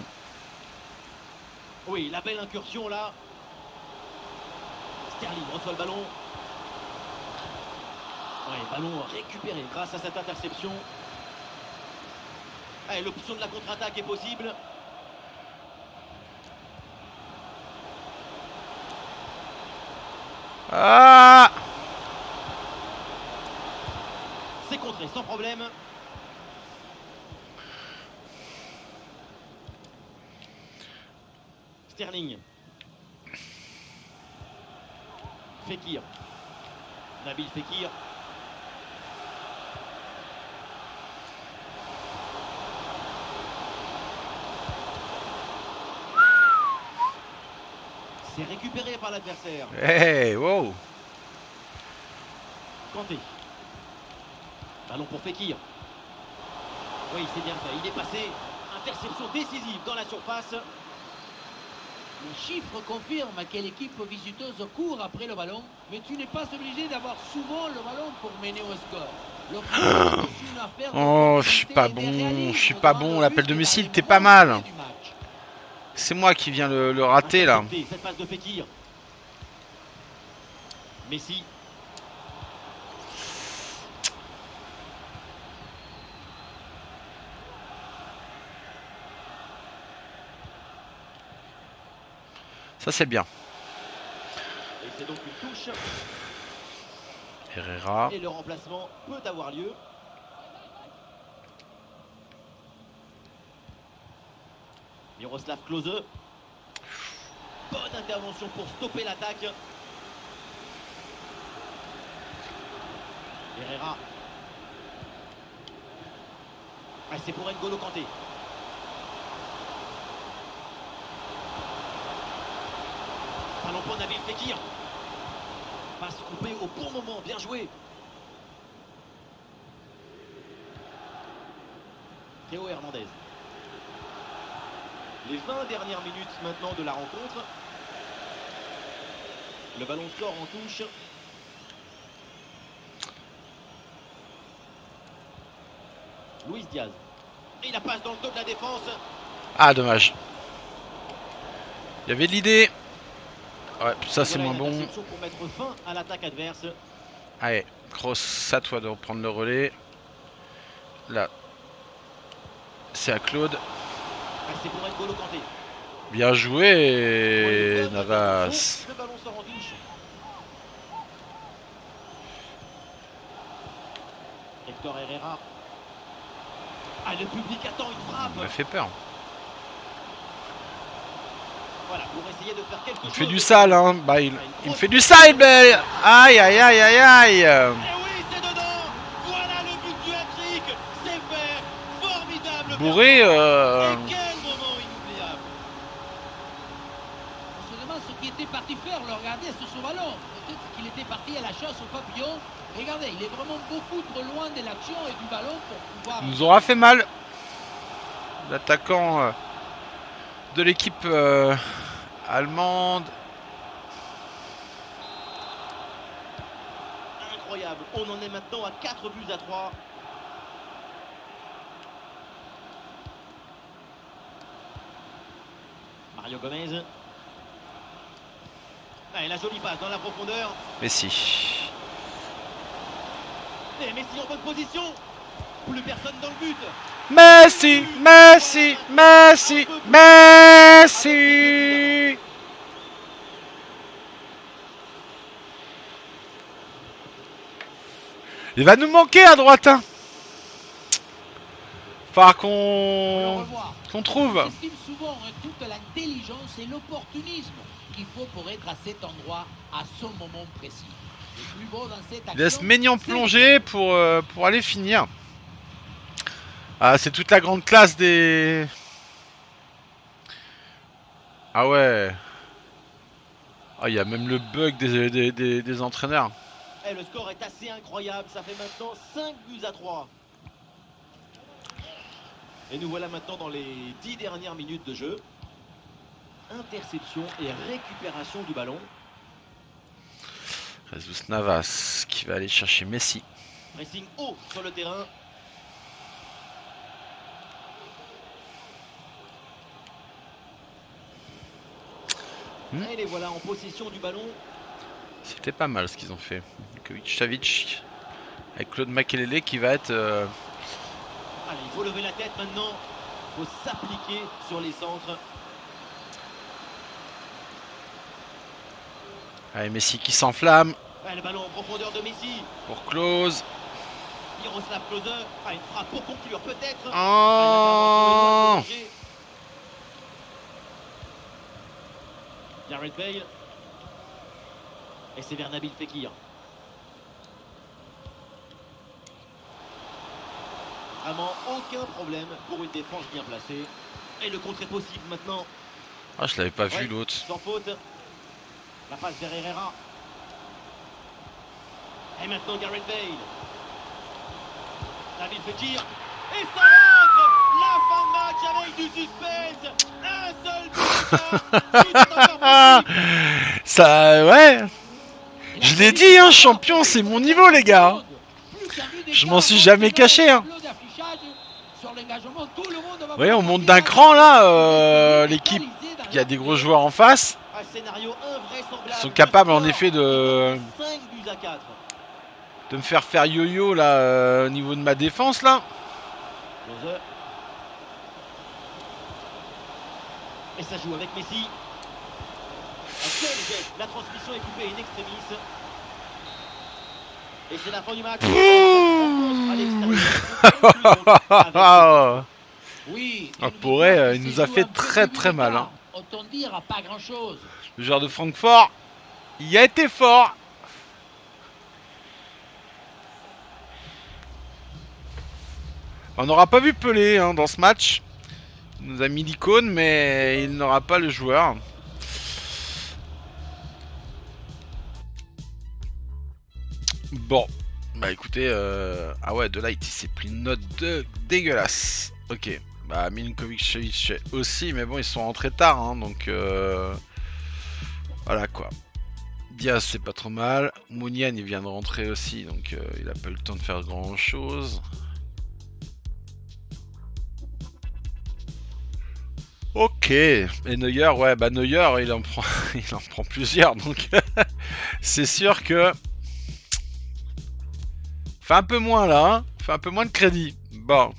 Oui, la belle incursion là. Sterling reçoit le ballon. Ouais, ballon récupéré grâce à cette interception. Allez, l'option de la contre-attaque est possible. Ah! C'est contré sans problème. Sterling. Fekir. Nabil Fekir. C'est récupéré par l'adversaire. Hey, wow! Kanté. Ballon pour Fekir. Oui, c'est bien fait. Il est passé. Interception décisive dans la surface. Les chiffres confirment que l'équipe visiteuse court après le ballon, mais tu n'es pas obligé d'avoir souvent le ballon pour mener au score. Le football est aussi une affaire de Oh, je suis continuité pas et de bon, réalisme je suis pas devant bon. le L'appel but de dans missile, les t'es pas moments mal. clés du match. C'est moi qui viens le rater là. Intercepté, cette passe de Fekir. Messi. Ça c'est bien. Et c'est donc une touche. Herrera. Et le remplacement peut avoir lieu. Miroslav Klose. Bonne intervention pour stopper l'attaque. Herrera. Ah, c'est pour N'Golo Kanté. Ballon pour Nabil Fekir. Passe coupée au bon moment, bien joué. Théo Hernandez. Les 20 dernières minutes maintenant de la rencontre. Le ballon sort en touche. Luis Diaz. Et la passe dans le dos de la défense. Ah, dommage. Il y avait de l'idée. Ouais, ça c'est Voilà moins une bon. interception pour mettre fin à l'attaque adverse. Allez, Kroos, à toi de reprendre le relais. Là, c'est à Claude. Ah, c'est pour N'Golo Kanté. Bien joué, Bonne Navas. intervention. Le ballon sort en touche. Hector Herrera. Ah, le public attend une frappe. Il m'a fait peur. Voilà, pour essayer de faire quelque Il chose. fait du sale, hein. Bah, il me fait du sale, mais... Aïe, aïe, aïe, aïe, aïe. Et oui, c'est dedans. Voilà le but du hat-trick. C'est fait. Formidable. Bourré, Et quel moment inoubliable. On se demande ce qu'il était parti faire, le regarder sur ce ballon. Peut-être qu'il était parti à la chasse au papillon. Regardez, il est vraiment beaucoup trop loin de l'action et du ballon pour pouvoir... il nous aura fait mal. L'attaquant de l'équipe allemande. Incroyable. On en est maintenant à 4 buts à 3. Mario Gomez. Ah, et la jolie passe dans la profondeur. Messi. Et Messi en bonne position. Plus personne dans le but. Messi, Messi, Messi, Messi. Il va nous manquer à droite, hein. Falloir qu'on trouve. J'estime souvent toute l'intelligence et l'opportunisme qu'il faut pour être à cet endroit à ce moment précis. Le plus beau dans cette Il laisse action, Maignan c'est plonger pour aller finir. Ah, c'est toute la grande classe des... Ah ouais. Ah, il y a même le bug des entraîneurs. Et le score est assez incroyable. Ça fait maintenant 5 buts à 3. Et nous voilà maintenant dans les 10 dernières minutes de jeu. Interception et récupération du ballon. Jesus Navas qui va aller chercher Messi. Pressing haut sur le terrain. Et les voilà en possession du ballon. C'était pas mal ce qu'ils ont fait. Kovic-Savic avec Claude Makelele qui va être... Allez, il faut lever la tête maintenant. Il faut s'appliquer sur les centres. Allez, Messi qui s'enflamme Ouais, le ballon en profondeur de Messi. pour Klose. Miroslav Klose. Ah, une frappe pour conclure peut-être. Ah, l'intervention est loin de Oh danger. Gareth Bale. Et c'est vers Nabil Fekir. Vraiment aucun problème pour une défense bien placée. Et le contre est possible maintenant. Ah, je l'avais pas vu Ouais, l'autre. sans faute. La passe vers Herrera. Et maintenant Gareth Bale. Nabil Fekir. Et ça rentre. La fin de match avec du suspense. Un seul but. Tout est encore possible. Ça, ouais. Je l'ai dit, hein, champion, c'est mon niveau, les gars. Je m'en suis jamais caché, hein. Vous voyez, on monte d'un cran, là, l'équipe. Il y a des gros joueurs en face. Un scénario invraisemblable. Ils sont capables, en Le effet, score de est 5 buts à 4. me faire yo-yo, là, au niveau de ma défense, là. Klose. Et ça joue avec Messi. Un quel geste. La transmission est coupée in extremis. Et c'est la fin du match. Oui, Ah, une Pourrait, victoire qui il se nous a joue fait un peu très plus très mal. d'écart. Hein. Autant dire à pas grand chose. Le joueur de Francfort, il a été fort. On n'aura pas vu Pelé hein, dans ce match. Il nous a mis l'icône, mais il n'aura pas le joueur. Bon, bah écoutez, ah ouais, Delight il s'est pris une note dégueulasse. Ok, bah Milinkovic aussi, mais bon, ils sont rentrés tard, hein, donc voilà quoi. Diaz c'est pas trop mal. Mounian il vient de rentrer aussi, donc il a pas eu le temps de faire grand chose. Ok, et Neuer, ouais, bah Neuer il en prend, il en prend plusieurs, donc c'est sûr que fait un peu moins là, hein, fait un peu moins de crédit. Bon,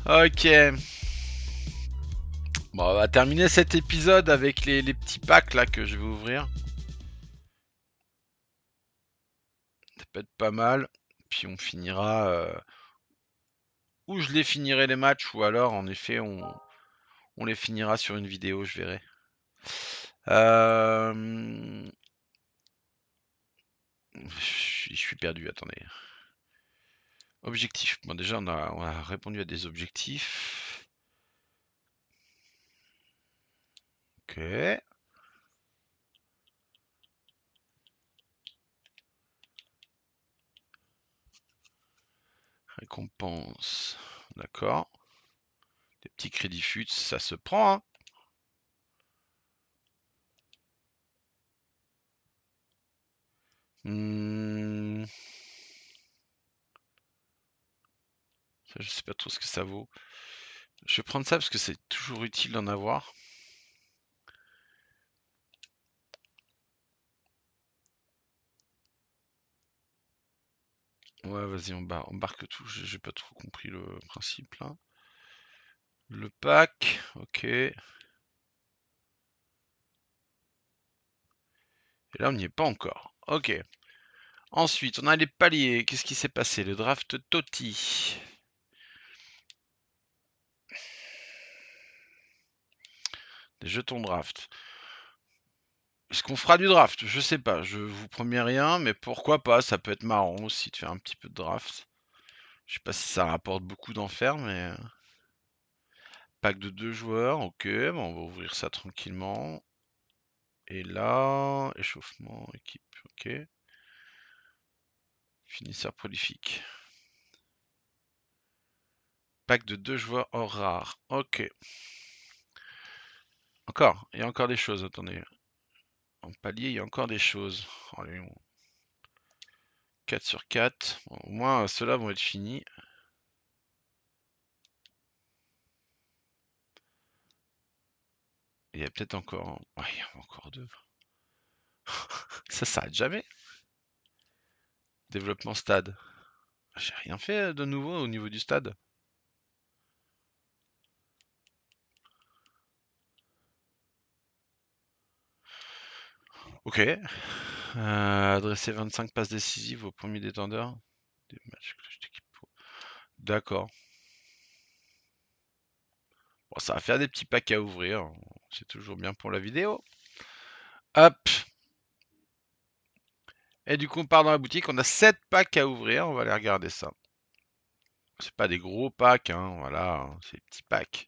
ok. Bon, on va terminer cet épisode avec les petits packs là que je vais ouvrir. Ça peut être pas mal. Puis on finira. Ou je les finirai les matchs, ou alors en effet on les finira sur une vidéo, je verrai. Je suis perdu, attendez. Objectif. Bon déjà on a répondu à des objectifs. Ok. Récompense. D'accord. Des petits crédits fut, ça se prend. Hein. Ça, je sais pas trop ce que ça vaut. Je vais prendre ça parce que c'est toujours utile d'en avoir. Ouais, vas-y, embarque tout. J'ai pas trop compris le principe là. Le pack, ok. Et là, on n'y est pas encore. Ok. Ensuite, on a les paliers. Qu'est-ce qui s'est passé? Le draft Totti. Des jetons draft. Est-ce qu'on fera du draft? Je sais pas. Je vous promets rien, mais pourquoi pas? Ça peut être marrant aussi de faire un petit peu de draft. Je sais pas si ça rapporte beaucoup d'en faire, mais. Pack de 2 joueurs, ok. Bon, on va ouvrir ça tranquillement. Et là, échauffement, équipe, ok. Finisseur prolifique. Pack de 2 joueurs hors rare. Ok. Encore, il y a encore des choses, attendez. En palier, il y a encore des choses. Allez, 4 sur 4. Bon, au moins, ceux-là vont être finis. Il y a peut-être encore... Ouais, il y a encore deux. Ça s'arrête jamais. Développement stade. J'ai rien fait de nouveau au niveau du stade. Ok. Adresser 25 passes décisives au premier détendeur des matchs Clash d'équipe Pro. D'accord. Bon, ça va faire des petits packs à ouvrir. C'est toujours bien pour la vidéo. Hop. Et du coup, on part dans la boutique. On a 7 packs à ouvrir. On va aller regarder ça. C'est pas des gros packs, hein. Voilà, hein, c'est des petits packs.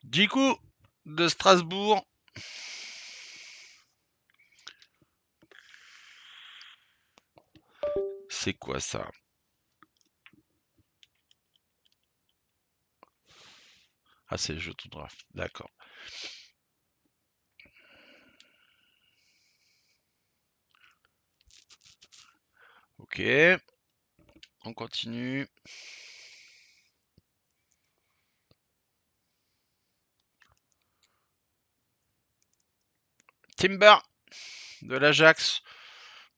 Du coup, de Strasbourg. C'est quoi ça? Ah, c'est le jeu tout draft. D'accord. Ok. On continue. Timber de l'Ajax.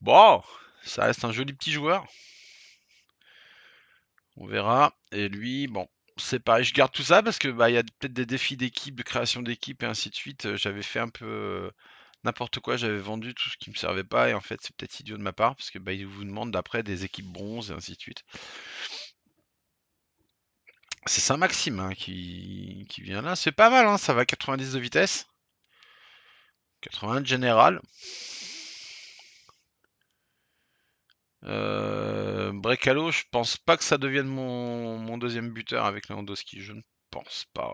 Bon, ça reste un joli petit joueur. On verra. Et lui, bon, c'est pareil. Je garde tout ça parce que bah il y a peut-être des défis d'équipe, de création d'équipe et ainsi de suite. J'avais fait un peu n'importe quoi. J'avais vendu tout ce qui me servait pas et en fait c'est peut-être idiot de ma part parce que bah il vous demande d'après des équipes bronze et ainsi de suite. C'est Saint-Maxime hein, qui vient là. C'est pas mal, hein, ça va 90 de vitesse. 80 de général. Brekalo, je pense pas que ça devienne mon deuxième buteur avec Lewandowski. Je ne pense pas.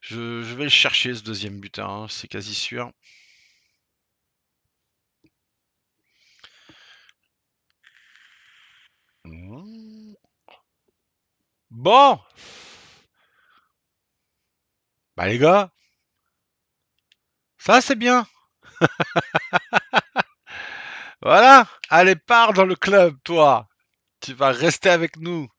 Je vais le chercher ce deuxième buteur, hein, c'est quasi sûr. Bon, bah les gars, ça c'est bien. Voilà, allez pars dans le club, toi. Tu vas rester avec nous.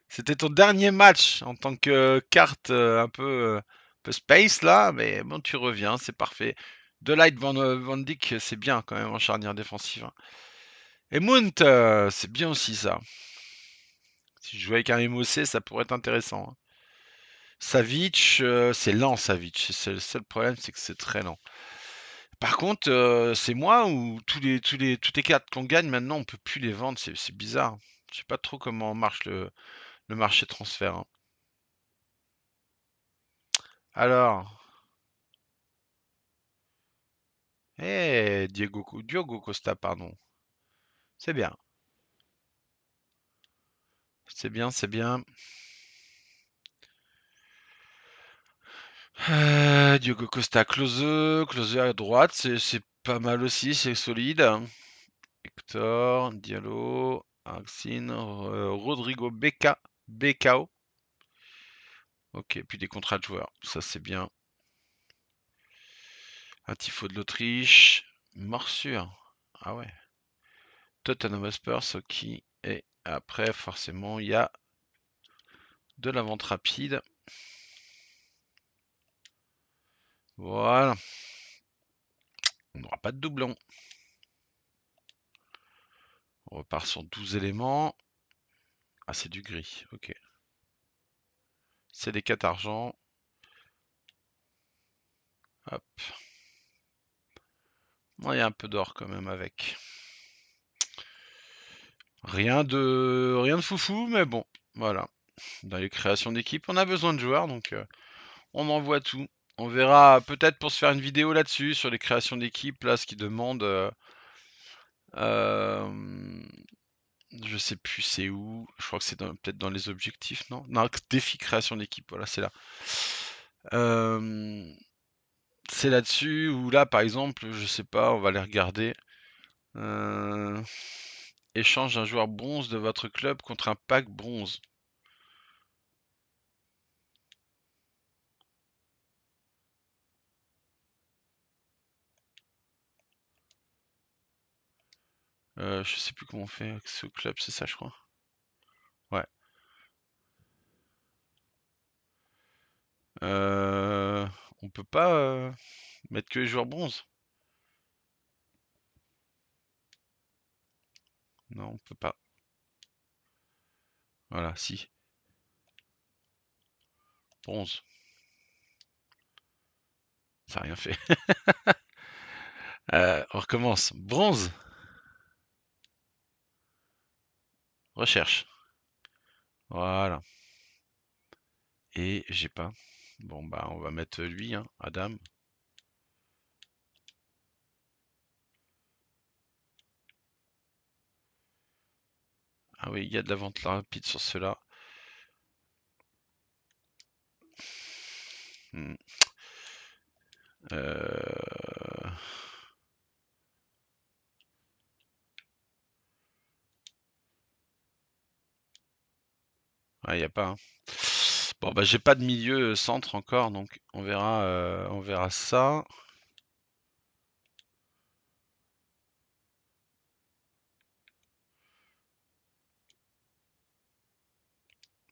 C'était ton dernier match en tant que carte un peu space là, mais bon, tu reviens, c'est parfait. De Light Van Dijk, c'est bien quand même en charnière défensive, hein. Et Mount, c'est bien aussi ça. Si je jouais avec un MOC, ça pourrait être intéressant, hein. Savic, c'est lent Savic. C'est le seul problème, c'est que c'est très lent. Par contre, c'est moi ou toutes les cartes qu'on gagne maintenant, on peut plus les vendre. C'est bizarre. Je sais pas trop comment marche le marché transfert, hein. Alors, Diogo Costa, pardon. C'est bien. C'est bien, c'est bien. Diogo Costa, Klose à droite, c'est pas mal aussi, c'est solide. Hector, Diallo, Axin, Rodrigo Becao. Ok, puis des contrats de joueurs, ça c'est bien. Un tifo de l'Autriche, morsure. Ah ouais. Tottenham Hotspur, ok. Et après, forcément, il y a de la vente rapide. Voilà. On n'aura pas de doublon. On repart sur 12 éléments. Ah, c'est du gris, ok. C'est des 4 argent. Hop. Bon, il y a un peu d'or quand même avec. Rien de foufou, mais bon, voilà. Dans les créations d'équipe, on a besoin de joueurs, donc on envoie tout. On verra peut-être pour se faire une vidéo là-dessus, sur les créations d'équipe, là, ce qui demande. Euh, je sais plus c'est où. Je crois que c'est peut-être dans les objectifs, non? Non, défi création d'équipe, voilà, c'est là. Euh, c'est là-dessus, ou là, par exemple, je sais pas, on va les regarder. Euh, échange un joueur bronze de votre club contre un pack bronze. Je sais plus comment on fait avec ce club, c'est ça, je crois. Ouais. Euh, on peut pas mettre que les joueurs bronze. Non, on peut pas. Voilà, si. Bronze. Ça n'a rien fait. On recommence. Bronze. Recherche. Voilà. Et j'ai pas. Bon, bah, on va mettre lui, hein, Adam. Ah oui, il y a de la vente rapide sur cela. Hmm. Ah, il n'y a pas, hein. Bon, bah, j'ai pas de milieu centre encore, donc on verra ça.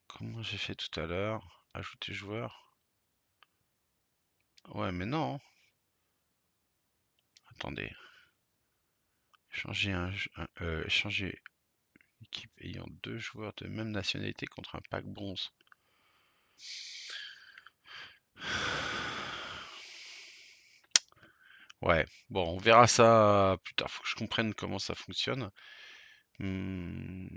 Comment j'ai fait tout à l'heure? Ajouter joueur. Ouais, mais non. Attendez. Échanger équipe ayant 2 joueurs de même nationalité contre un pack bronze. Ouais, bon, on verra ça plus tard. Faut que je comprenne comment ça fonctionne. Hmm,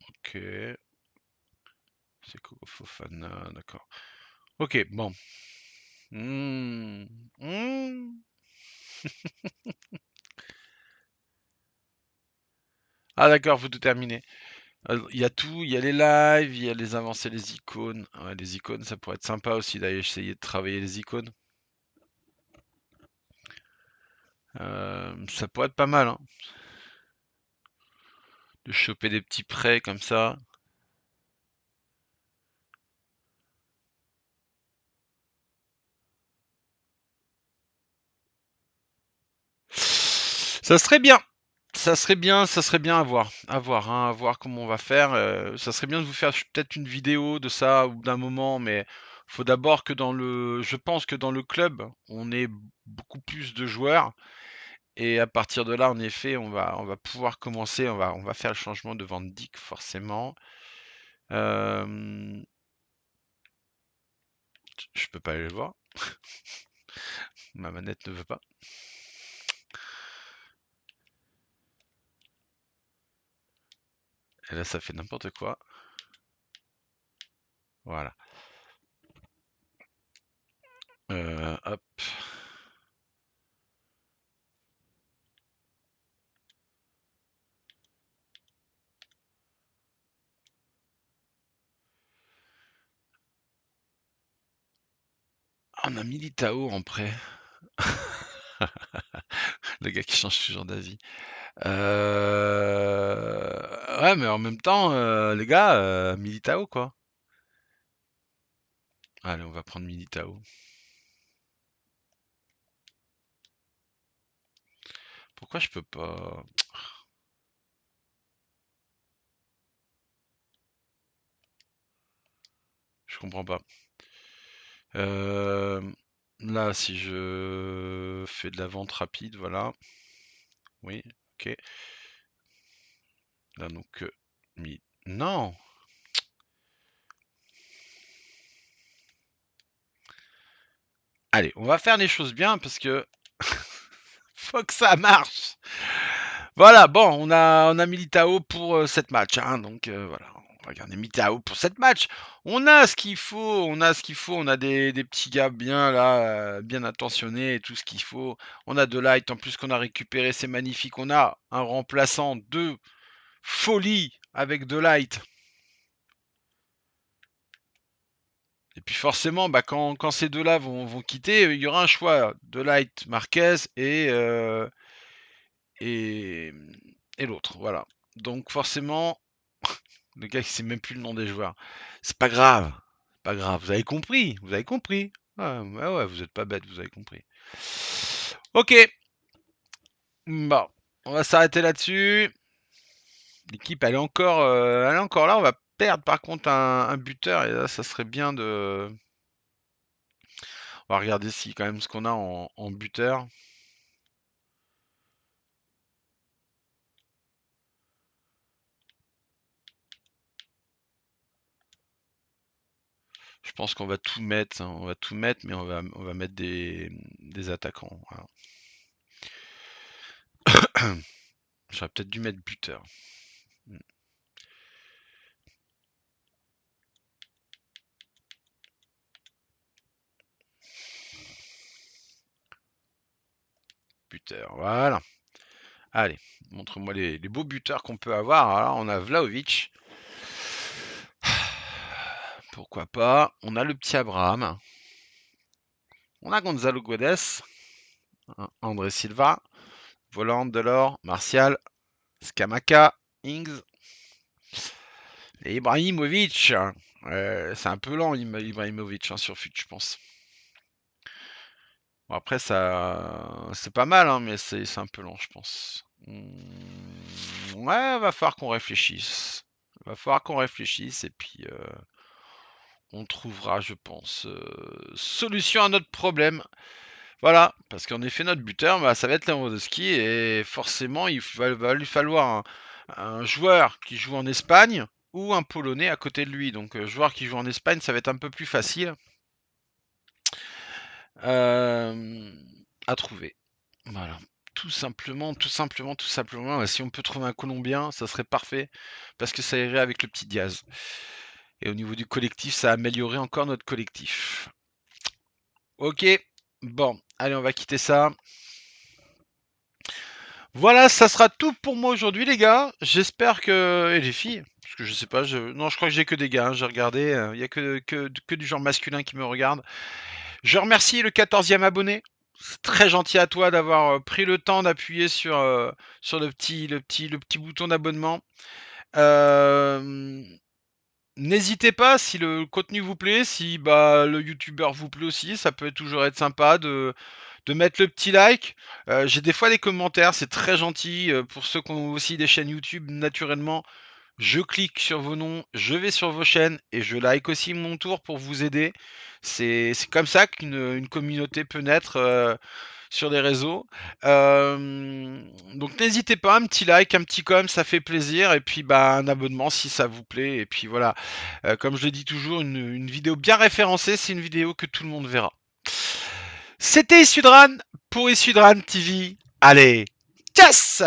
ok. C'est Coco Fofana, d'accord. Ok, bon. Hmm, hmm. Ah d'accord, faut tout terminer. Il y a tout, il y a les lives, il y a les avancées, les icônes. Ouais, les icônes, ça pourrait être sympa aussi d'aller essayer de travailler les icônes. Ça pourrait être pas mal, hein, de choper des petits prêts comme ça. Ça serait bien. Ça serait bien à voir. À voir comment on va faire. Ça serait bien de vous faire peut-être une vidéo de ça ou d'un moment, mais faut d'abord que je pense que dans le club, on ait beaucoup plus de joueurs. Et à partir de là, en effet, on va pouvoir commencer, on va faire le changement de Van Dijk, forcément. Euh, je peux pas aller le voir. Ma manette ne veut pas. Et là, ça fait n'importe quoi. Voilà. Hop. Ah, on a Militao en prêt. Le gars qui change toujours d'avis. Ouais, mais en même temps, les gars, Militao, quoi. Allez, on va prendre Militao. Pourquoi je peux pas? Je comprends pas. Euh, Là, si je fais de la vente rapide, voilà. Oui, ok. Là, donc, non! Allez, on va faire les choses bien parce que faut que ça marche. Voilà, bon, on a Militao pour 7 matchs, hein, donc voilà, on va regarder Militao pour 7 matchs. On a ce qu'il faut, on a ce qu'il faut, on a des petits gars bien là, bien attentionnés et tout ce qu'il faut. On a de light, en plus qu'on a récupéré, c'est magnifique. On a un remplaçant de folie avec de light. Et puis forcément, bah, quand ces deux-là vont quitter, il y aura un choix de light Marquez et, et l'autre, voilà. Donc forcément, le gars, il sait même plus le nom des joueurs. C'est pas grave. Pas grave. Vous avez compris. Vous avez compris. Ouais, ouais, ouais, vous êtes pas bête, vous avez compris. Ok. Bon. On va s'arrêter là-dessus. L'équipe, elle est encore là. On va perdre par contre un buteur. Et là, ça serait bien de. On va regarder si quand même ce qu'on a en buteur. Je pense qu'on va tout mettre, hein, on va tout mettre, mais on va mettre des attaquants. Voilà. J'aurais peut-être dû mettre buteur. Buteur, voilà. Allez, montre-moi les beaux buteurs qu'on peut avoir. Alors, on a Vlahovic. Pourquoi pas. On a le petit Abraham. On a Gonzalo Guedes. André Silva. Voland, Delors, Martial, Scamacca, Ings. Et Ibrahimovic. C'est un peu lent, Ibrahimovic, hein, sur FUT, je pense. Bon, après, ça, c'est pas mal, hein, mais c'est un peu lent, je pense. Ouais, va falloir qu'on réfléchisse. Va falloir qu'on réfléchisse et puis on trouvera, je pense, solution à notre problème. Voilà, parce qu'en effet, notre buteur, bah, ça va être Lewandowski et forcément, va lui falloir un joueur qui joue en Espagne ou un Polonais à côté de lui. Donc, joueur qui joue en Espagne, ça va être un peu plus facile à trouver. Voilà. Tout simplement, tout simplement, tout simplement. Si on peut trouver un Colombien, ça serait parfait parce que ça irait avec le petit Diaz. Et au niveau du collectif, ça améliorerait encore notre collectif. Ok, bon, allez, on va quitter ça. Voilà, ça sera tout pour moi aujourd'hui, les gars. J'espère que. Et les filles, parce que je sais pas, non, je crois que j'ai que des gars, hein, j'ai regardé, il y a que du genre masculin qui me regarde. Je remercie le 14e abonné. C'est très gentil à toi d'avoir pris le temps d'appuyer sur le petit bouton d'abonnement. N'hésitez pas si le contenu vous plaît, si bah, le youtubeur vous plaît aussi, ça peut toujours être sympa de mettre le petit like. J'ai des fois des commentaires, c'est très gentil. Pour ceux qui ont aussi des chaînes YouTube, naturellement, je clique sur vos noms, je vais sur vos chaînes et je like aussi mon tour pour vous aider. C'est comme ça qu'une communauté peut naître sur les réseaux. Donc n'hésitez pas, un petit like, un petit com, ça fait plaisir. Et puis bah, un abonnement si ça vous plaît. Et puis voilà, comme je le dis toujours, une vidéo bien référencée, c'est une vidéo que tout le monde verra. C'était Isudran pour Isudran TV. Allez, tchass!